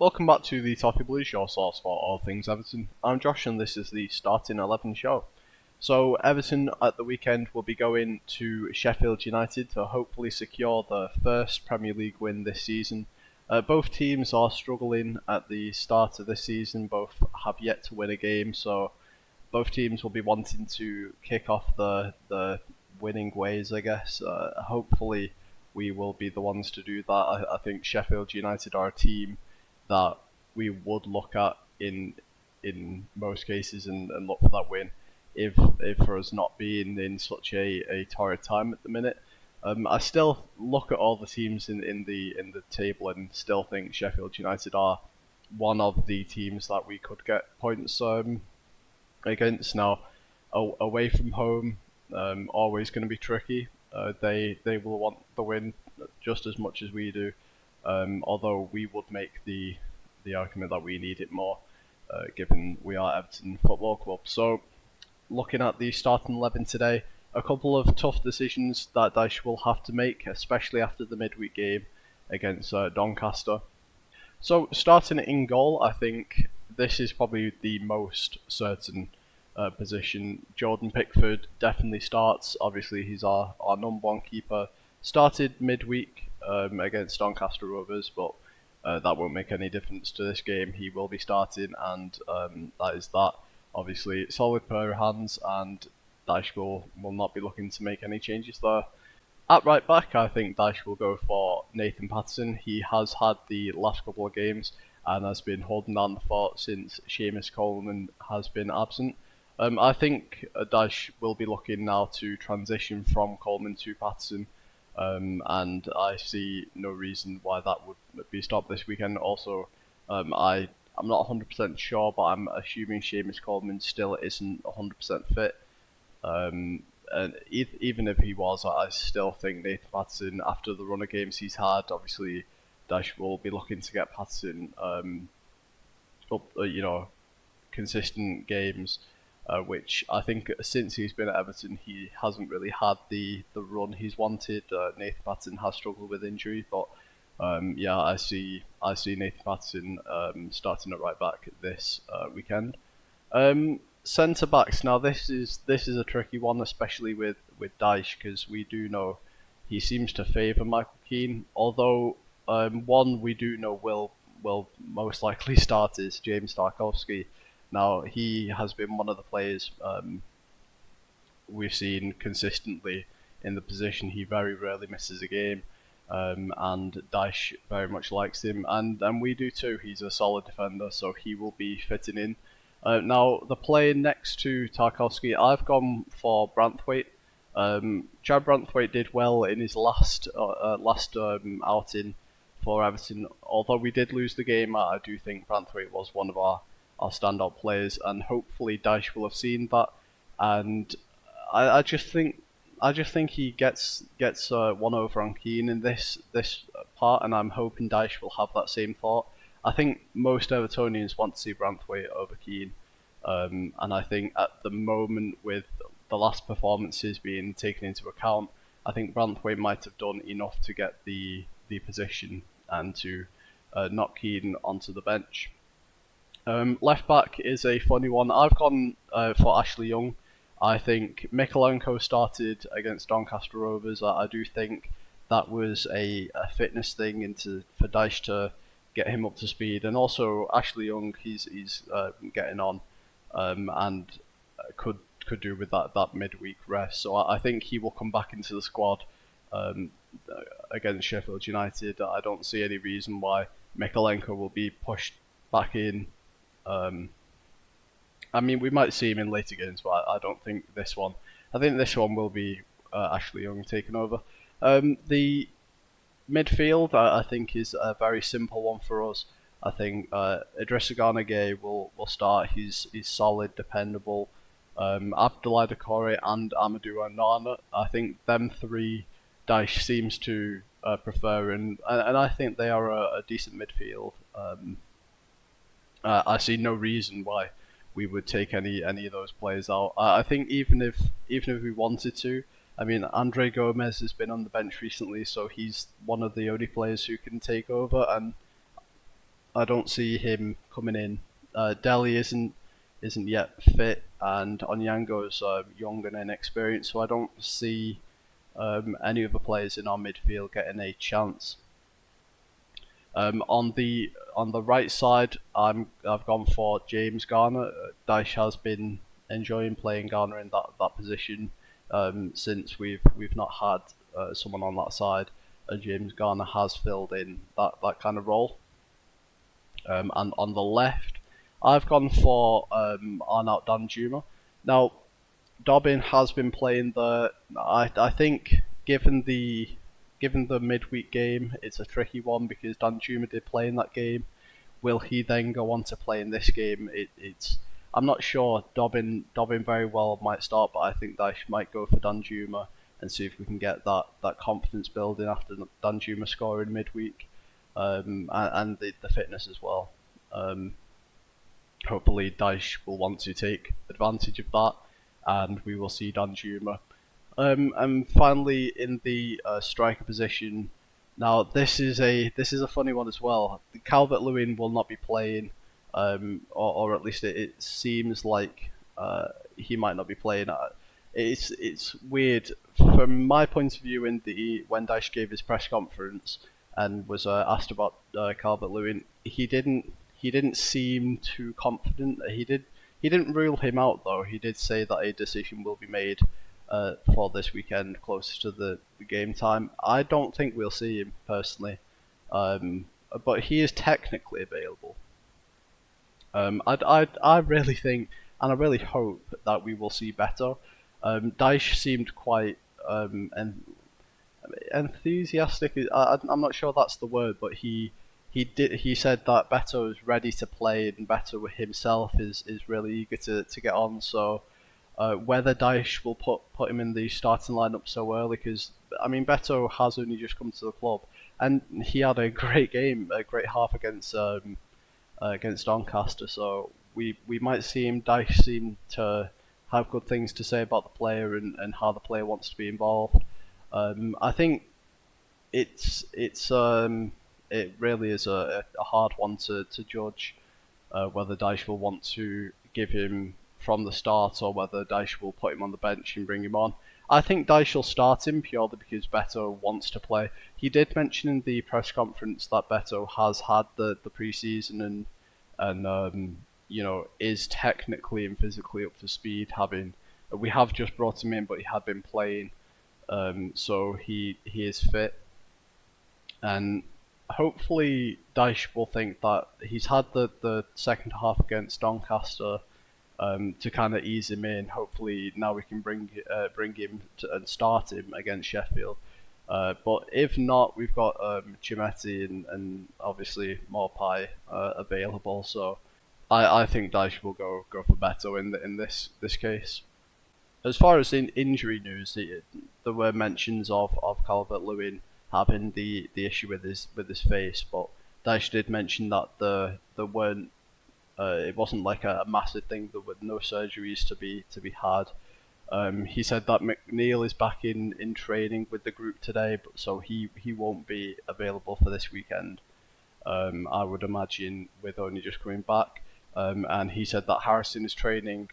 Welcome back to the Toffee Blues, your source for all things Everton. I'm Josh and this is the Starting 11 show. So Everton at the weekend will be going to Sheffield United to hopefully secure the first Premier League win this season. Both teams are struggling at the start of this season, both have yet to win a game, so both teams will be wanting to kick off the winning ways, I guess. Hopefully we will be the ones to do that. I think Sheffield United are a team that we would look at in most cases and look for that win if for us not being in such a torrid time at the minute. I still look at all the teams in the table and still think Sheffield United are one of the teams that we could get points against. Now, away from home, always going to be tricky. They will want the win just as much as we do. Although we would make the argument that we need it more, given we are Everton Football Club. So, looking at the starting 11 today, a couple of tough decisions that Dyche will have to make, especially after the midweek game against Doncaster. So, starting in goal, I think this is probably the most certain position. Jordan Pickford definitely starts. Obviously, he's our number one keeper. Started midweek against Doncaster Rovers, but that won't make any difference to this game. He will be starting, and that is that. Obviously, solid pair of hands, and Dyche will not be looking to make any changes there. At right back, I think Dyche will go for Nathan Patterson. He has had the last couple of games and has been holding down the fort since Seamus Coleman has been absent. I think Dyche will be looking now to transition from Coleman to Patterson, and I see no reason why that would be stopped this weekend. Also, I'm not 100% sure, but I'm assuming Seamus Coleman still isn't 100% fit. And even if he was, I still think Nathan Patterson, after the run of games he's had, obviously Dyche will be looking to get Patterson up, consistent games, which I think since he's been at Everton he hasn't really had the run he's wanted. Nathan Patterson has struggled with injury, but I see Nathan Patterson starting at right back this weekend. Centre backs. Now this is a tricky one, especially with Dyche, because we do know he seems to favour Michael Keane. Although one we do know will most likely start is James Tarkowski. Now he has been one of the players we've seen consistently in the position. He very rarely misses a game, and Dyche very much likes him, and we do too. He's a solid defender, so he will be fitting in. Now, the player next to Tarkowski, I've gone for Branthwaite. Chad Branthwaite did well in his last outing for Everton. Although we did lose the game, I do think Branthwaite was one of our standout players, and hopefully Dyche will have seen that. And I just think he gets one over on Keane in this part, and I'm hoping Dyche will have that same thought. I think most Evertonians want to see Branthwaite over Keane, and I think at the moment, with the last performances being taken into account, I think Branthwaite might have done enough to get the position and to knock Keane onto the bench. Left back is a funny one. I've gone for Ashley Young. I think Mykolenko started against Doncaster Rovers. I do think that was a fitness thing for Dyche to get him up to speed, and also Ashley Young, he's getting on, and could do with that midweek rest. So I think he will come back into the squad against Sheffield United. I don't see any reason why Mykolenko will be pushed back in. I mean, we might see him in later games, but I don't think this one. I think this one will be Ashley Young taking over. The midfield, I think, is a very simple one for us. I think Idrissa Gana Gueye will start. He's solid, dependable. Abdoulaye Doucouré and Amadou Onana, I think them three Dyche seems to prefer, and I think they are a decent midfield. I see no reason why we would take any of those players out. I think even if we wanted to, I mean, Andre Gomez has been on the bench recently, so he's one of the only players who can take over, and I don't see him coming in. Delhi isn't yet fit, and Onyango's young and inexperienced, so I don't see any of the players in our midfield getting a chance. On the right side, I've gone for James Garner. Dyche has been enjoying playing Garner in that position since we've not had someone on that side. James Garner has filled in that kind of role. And on the left, I've gone for Arnaut Danjuma. Now, Dobbin has been playing the. I think given the midweek game, it's a tricky one because Danjuma did play in that game. Will he then go on to play in this game? It's I'm not sure. Dobbin very well might start, but I think Dyche might go for Danjuma and see if we can get that confidence building after Danjuma scoring midweek, and the fitness as well. Um, Hopefully Dyche will want to take advantage of that, and we will see Danjuma. And finally, in the striker position, now this is a funny one as well. Calvert-Lewin will not be playing, or at least it seems like he might not be playing. It's weird from my point of view. When Dyche gave his press conference and was asked about Calvert-Lewin, he didn't seem too confident. He didn't rule him out though. He did say that a decision will be made for this weekend, closer to the game time. I don't think we'll see him personally, but he is technically available. I really think, and I really hope that we will see better. Daesh seemed quite enthusiastic. I'm not sure that's the word, but he said that Beto is ready to play, and Beto himself is really eager to get on. So whether Daesh will put him in the starting lineup so early, because I mean Beto has only just come to the club, and he had a great game, a great half against Doncaster. So we might see him. Daesh seem to have good things to say about the player and how the player wants to be involved. I think it really is a hard one to judge whether Dyche will want to give him from the start or whether Dyche will put him on the bench and bring him on. I think Dyche will start him purely because Beto wants to play. He did mention in the press conference that Beto has had the pre-season and is technically and physically up to speed. We have just brought him in, but he had been playing, so he is fit, and hopefully Dyche will think that he's had the second half against Doncaster to kind of ease him in. Hopefully now we can bring him and start him against Sheffield. But if not, we've got Chimetti and obviously Morpai available. So I think Dyche will go for Beto in this case. As far as in injury news, there were mentions of Calvert-Lewin having the issue with his face, but Dyche did mention that there weren't it wasn't like a massive thing. There were no surgeries to be had. He said that McNeil is back in training with the group today, but so he won't be available for this weekend. I would imagine with only just coming back. And he said that Harrison is training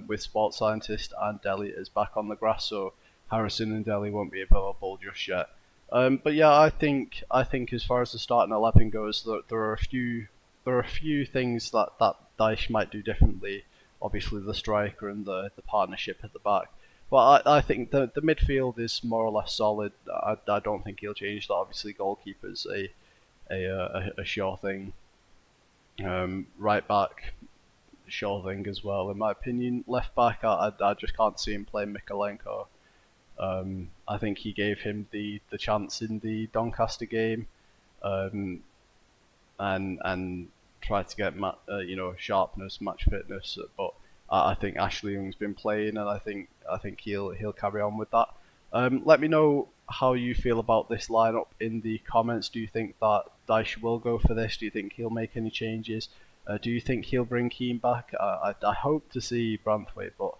with sports scientist and Delhi is back on the grass, so Harrison and Delhi won't be available just yet. But yeah, I think as far as the starting 11 goes, there are a few things that Dyche might do differently. Obviously, the striker and the partnership at the back. But I think the midfield is more or less solid. I don't think he'll change that. Obviously, goalkeeper's a sure thing. Right back, sure thing as well, in my opinion. Left back, I just can't see him playing Mikolenko. I think he gave him the chance in the Doncaster game, um, and tried to get sharpness, match fitness. But I think Ashley Young's been playing, and I think he'll carry on with that. Let me know how you feel about this lineup in the comments. Do you think that Dyche will go for this? Do you think he'll make any changes? Do you think he'll bring Keane back? I hope to see Branthwaite, but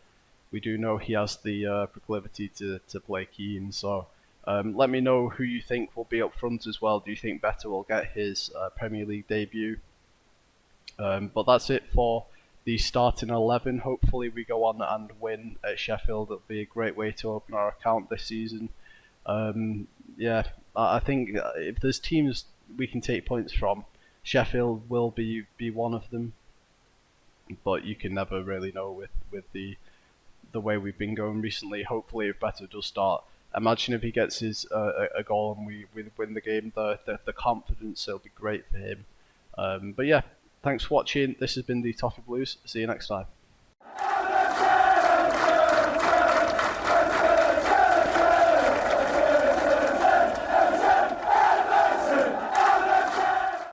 we do know he has the proclivity to play Keane. So let me know who you think will be up front as well. Do you think Beto will get his Premier League debut? But that's it for the starting 11. Hopefully, we go on and win at Sheffield. It'll be a great way to open our account this season. Um, yeah, I think if there's teams we can take points from, Sheffield will be one of them. But you can never really know with the way we've been going recently. Hopefully, if Beto does start, imagine if he gets his a goal and we win the game. The confidence, it'll be great for him. But yeah, thanks for watching. This has been the Toffee Blues. See you next time.